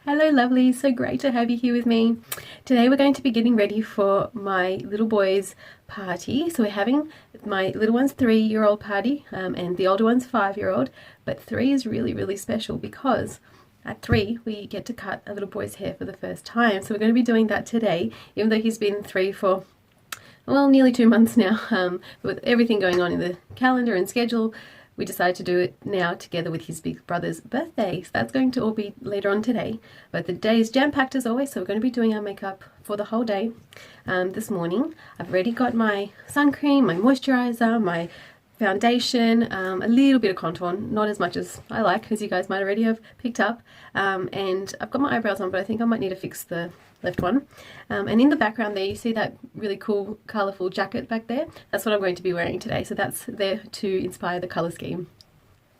Hello lovelies, so great to have you here with me. Today we're going to be getting ready for my little boy's party. So we're having my little one's 3-year-old party and the older one's 5-year-old, but 3 is really special because at 3 we get to cut a little boy's hair for the first time. So we're going to be doing that today, even though he's been 3 for well, nearly 2 months now. With everything going on in the calendar and schedule, we decided to do it now together with his big brother's birthday. So that's going to all be later on today. But the day is jam-packed as always, so we're going to be doing our makeup for the whole day. This morning, I've already got my sun cream, my moisturizer, my foundation, a little bit of contour, not as much as I like, as you guys might already have picked up. And I've got my eyebrows on, but I think I might need to fix the left one. And in the background there, you see that really cool, colourful jacket back there? That's what I'm going to be wearing today, so that's there to inspire the colour scheme.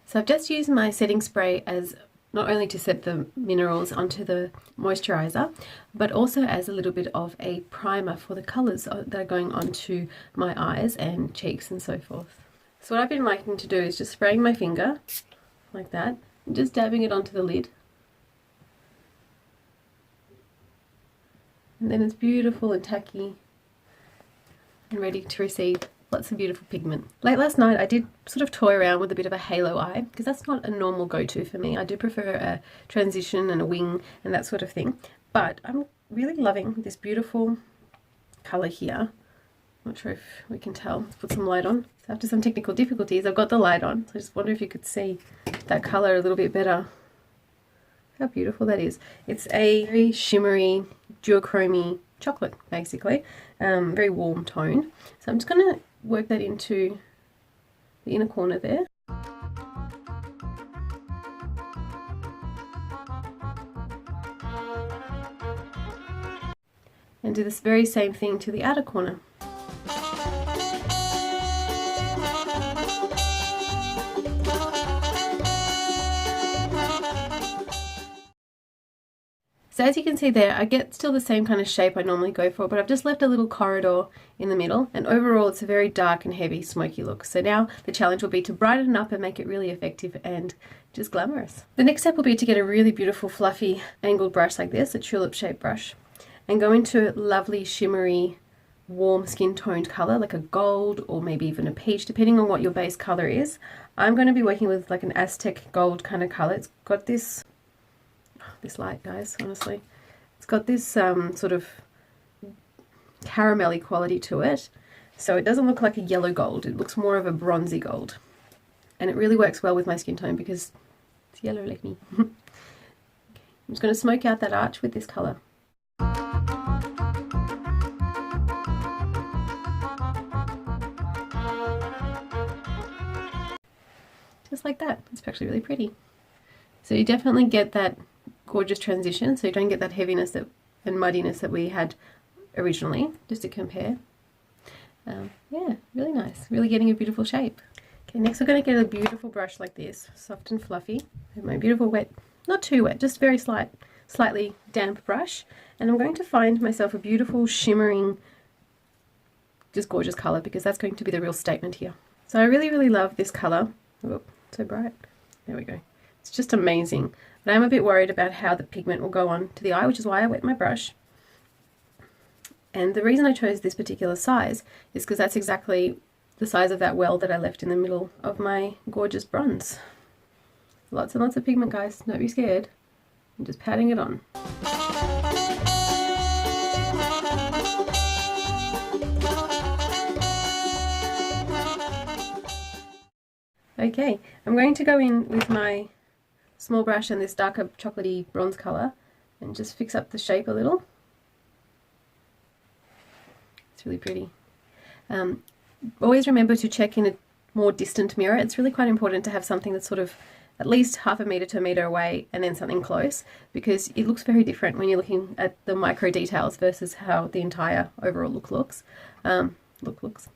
So I've just used my setting spray as not only to set the minerals onto the moisturizer, but also as a little bit of a primer for the colours that are going onto my eyes and cheeks and so forth. So what I've been liking to do is just spraying my finger like that and just dabbing it onto the lid. And then it's beautiful and tacky and ready to receive lots of beautiful pigment. Late last night I did sort of toy around with a bit of a halo eye because that's not a normal go-to for me. I do prefer a transition and a wing and that sort of thing. But I'm really loving this beautiful colour here. Not sure if we can tell. Let's put some light on. So after some technical difficulties, I've got the light on. So I just wonder if you could see that colour a little bit better. How beautiful that is. It's a very shimmery, duochromy chocolate, basically. Very warm tone. So I'm just going to work that into the inner corner there. And do this very same thing to the outer corner. So as you can see there, I get still the same kind of shape I normally go for, but I've just left a little corridor in the middle, and overall it's a very dark and heavy smoky look. So now the challenge will be to brighten up and make it really effective and just glamorous. The next step will be to get a really beautiful fluffy angled brush like this, a tulip shaped brush, and go into a lovely shimmery warm skin toned colour like a gold or maybe even a peach, depending on what your base colour is. I'm going to be working with like an Aztec gold kind of colour. It's got this light, guys, honestly. It's got this sort of caramelly quality to it. So it doesn't look like a yellow gold. It looks more of a bronzy gold. And it really works well with my skin tone because it's yellow like me. Okay. I'm just going to smoke out that arch with this colour. Just like that. It's actually really pretty. So you definitely get that gorgeous transition, so you don't get that heaviness and muddiness that we had originally, just to compare. Yeah, really nice, really getting a beautiful shape. Okay, next we're going to get a beautiful brush like this, soft and fluffy. With my beautiful wet, not too wet, just very slightly damp brush, and I'm going to find myself a beautiful shimmering, just gorgeous colour, because that's going to be the real statement here. So I really love this colour. Oh, so bright. There we go. It's just amazing. But I'm a bit worried about how the pigment will go on to the eye, which is why I wet my brush. And the reason I chose this particular size is because that's exactly the size of that well that I left in the middle of my gorgeous bronze. Lots and lots of pigment, guys. Don't be scared. I'm just patting it on. Okay, I'm going to go in with my small brush and this darker chocolatey bronze colour and just fix up the shape a little. It's really pretty. Always remember to check in a more distant mirror. It's really quite important to have something that's sort of at least half a metre to a metre away and then something close, because it looks very different when you're looking at the micro details versus how the entire overall look looks. Looks.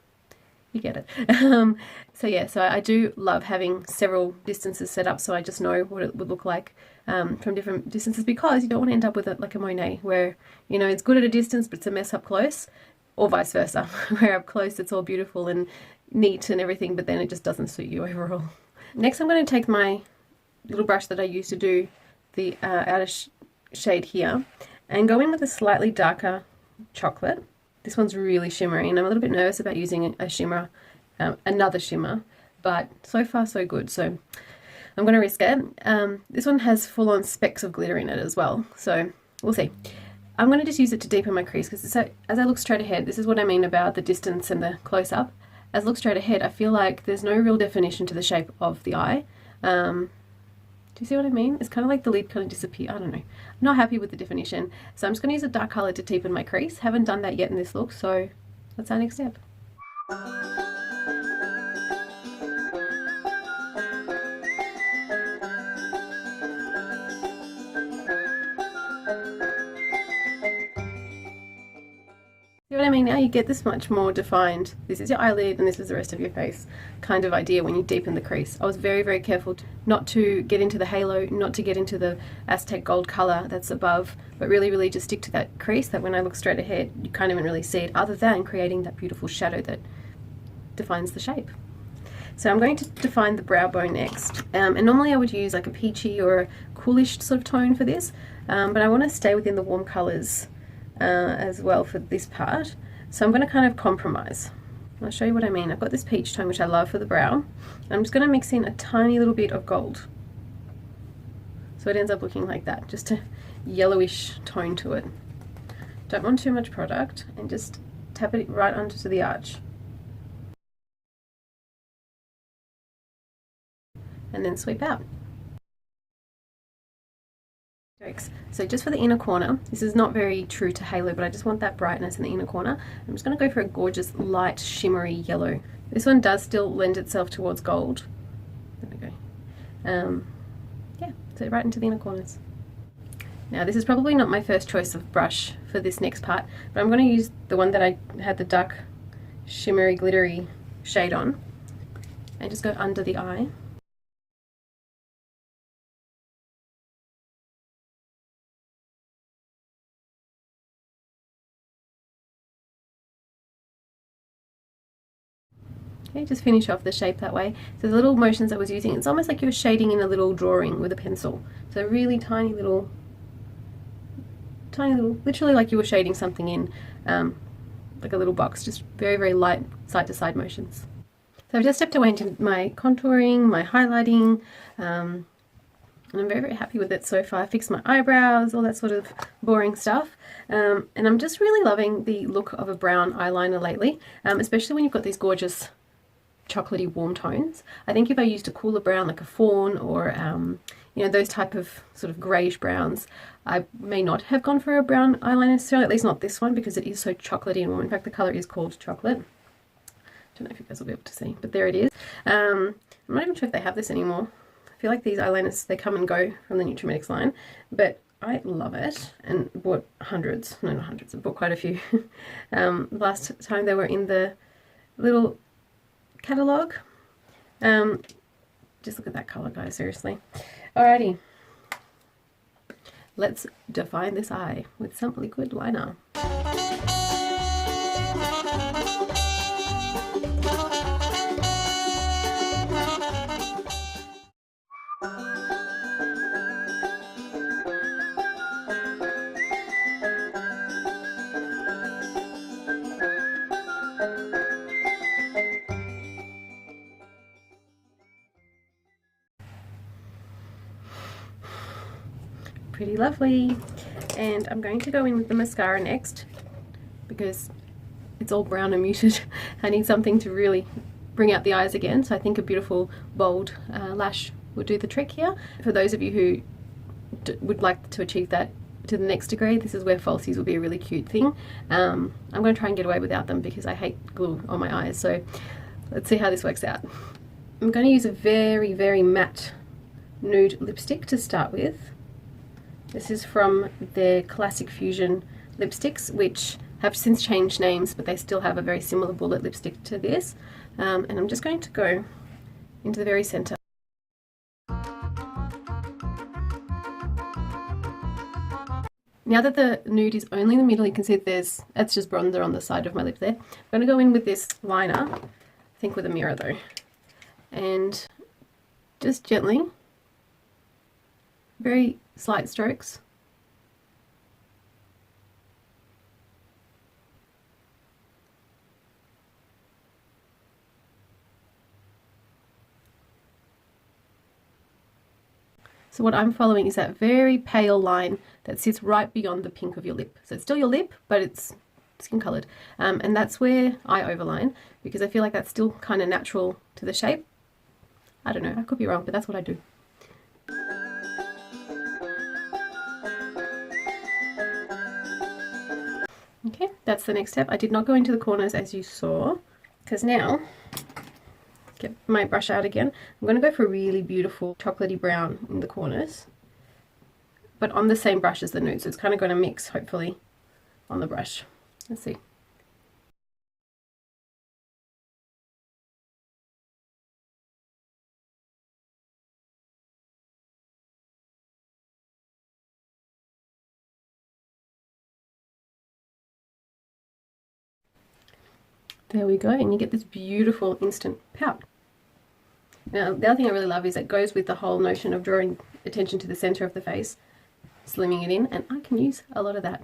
You get it. So yeah, so I do love having several distances set up so I just know what it would look like from different distances, because you don't want to end up with it like a Monet where, you know, it's good at a distance but it's a mess up close, or vice versa, where up close it's all beautiful and neat and everything, but then it just doesn't suit you overall. Next I'm going to take my little brush that I used to do the outer shade here and go in with a slightly darker chocolate. This one's really shimmery, and I'm a little bit nervous about using a shimmer, another shimmer, but so far so good, so I'm going to risk it. This one has full-on specks of glitter in it as well, so we'll see. I'm going to just use it to deepen my crease, because as I look straight ahead, this is what I mean about the distance and the close-up. As I look straight ahead, I feel like there's no real definition to the shape of the eye. Do you see what I mean? It's kind of like the lid kind of disappear. I don't know. I'm not happy with the definition, so I'm just going to use a dark color to deepen my crease. Haven't done that yet in this look, so that's our next step. See what I mean now? You get this much more defined. This is your eyelid and this is the rest of your face kind of idea when you deepen the crease. I was very, very careful not to get into the halo, not to get into the Aztec gold color that's above, but really, really just stick to that crease that when I look straight ahead, you can't even really see it, other than creating that beautiful shadow that defines the shape. So I'm going to define the brow bone next. And normally I would use like a peachy or a coolish sort of tone for this, but I want to stay within the warm colors as well for this part. So I'm going to kind of compromise. I'll show you what I mean. I've got this peach tone, which I love for the brow. I'm just going to mix in a tiny little bit of gold. So it ends up looking like that, just a yellowish tone to it. Don't want too much product, and just tap it right onto the arch. And then sweep out. So just for the inner corner, this is not very true to halo, but I just want that brightness in the inner corner. I'm just going to go for a gorgeous light shimmery yellow. This one does still lend itself towards gold. There we go. Yeah, so right into the inner corners. Now this is probably not my first choice of brush for this next part, but I'm going to use the one that I had the dark shimmery glittery shade on, and just go under the eye. Okay, just finish off the shape that way. So the little motions I was using, it's almost like you're shading in a little drawing with a pencil. So really tiny little, literally like you were shading something in, like a little box, just very, very light side-to-side motions. So I've just stepped away into my contouring, my highlighting, and I'm very, very happy with it so far. I fixed my eyebrows, all that sort of boring stuff. And I'm just really loving the look of a brown eyeliner lately, especially when you've got these gorgeous chocolatey warm tones. I think if I used a cooler brown like a fawn or you know, those type of sort of greyish browns, I may not have gone for a brown eyeliner necessarily, at least not this one, because it is so chocolatey and warm. In fact, the colour is called chocolate. Don't know if you guys will be able to see, but there it is. I'm not even sure if they have this anymore. I feel like these eyeliners, they come and go from the Nutrimetics line, but I love it and bought hundreds, no not hundreds, I bought quite a few. Last time they were in the little catalogue. Just look at that colour, guys, seriously. Alrighty, let's define this eye with some liquid liner. Pretty lovely. And I'm going to go in with the mascara next because it's all brown and muted. I need something to really bring out the eyes again, so I think a beautiful bold lash will do the trick here. For those of you who would like to achieve that to the next degree, this is where falsies will be a really cute thing. I'm going to try and get away without them because I hate glue on my eyes, so let's see how this works out. I'm going to use a very, very matte nude lipstick to start with. This is from their Classic Fusion lipsticks, which have since changed names, but they still have a very similar bullet lipstick to this. And I'm just going to go into the very center. Now that the nude is only in the middle, you can see that's just bronzer on the side of my lip there. I'm going to go in with this liner, I think with a mirror though, and just gently, very slight strokes, So what I'm following is that very pale line that sits right beyond the pink of your lip. So it's still your lip, but it's skin colored. And that's where I overline, because I feel like that's still kind of natural to the shape. I don't know, I could be wrong, but that's what I do. Okay, that's the next step. I did not go into the corners as you saw, because now, get my brush out again, I'm going to go for a really beautiful chocolatey brown in the corners, but on the same brush as the nude, so it's kind of going to mix, hopefully, on the brush. Let's see. There we go, and you get this beautiful instant pout. Now, the other thing I really love is it goes with the whole notion of drawing attention to the center of the face, slimming it in, and I can use a lot of that.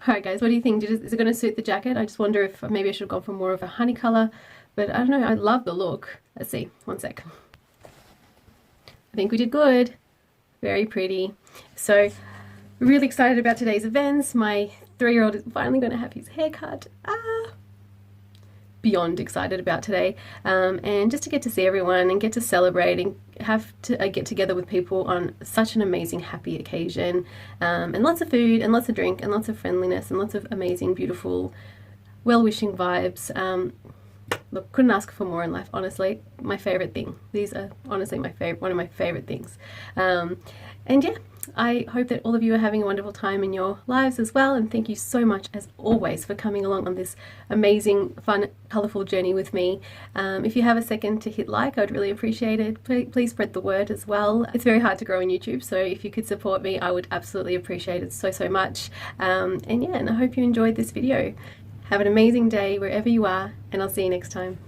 Alright guys, what do you think? Is it going to suit the jacket? I just wonder if maybe I should have gone for more of a honey color, but I don't know, I love the look. Let's see, one sec. I think we did good. Very pretty. So, really excited about today's events. My 3-year-old is finally going to have his hair cut. Beyond excited about today, and just to get to see everyone and get to celebrate and have to get together with people on such an amazing happy occasion, and lots of food and lots of drink and lots of friendliness and lots of amazing beautiful well-wishing vibes. Look, couldn't ask for more in life, honestly. My favorite thing. These are honestly one of my favorite things. And yeah, I hope that all of you are having a wonderful time in your lives as well, and thank you so much as always for coming along on this amazing, fun, colourful journey with me. If you have a second to hit like, I'd really appreciate it. Please spread the word as well. It's very hard to grow on YouTube, so if you could support me, I would absolutely appreciate it so much. And yeah, and I hope you enjoyed this video. Have an amazing day wherever you are, and I'll see you next time.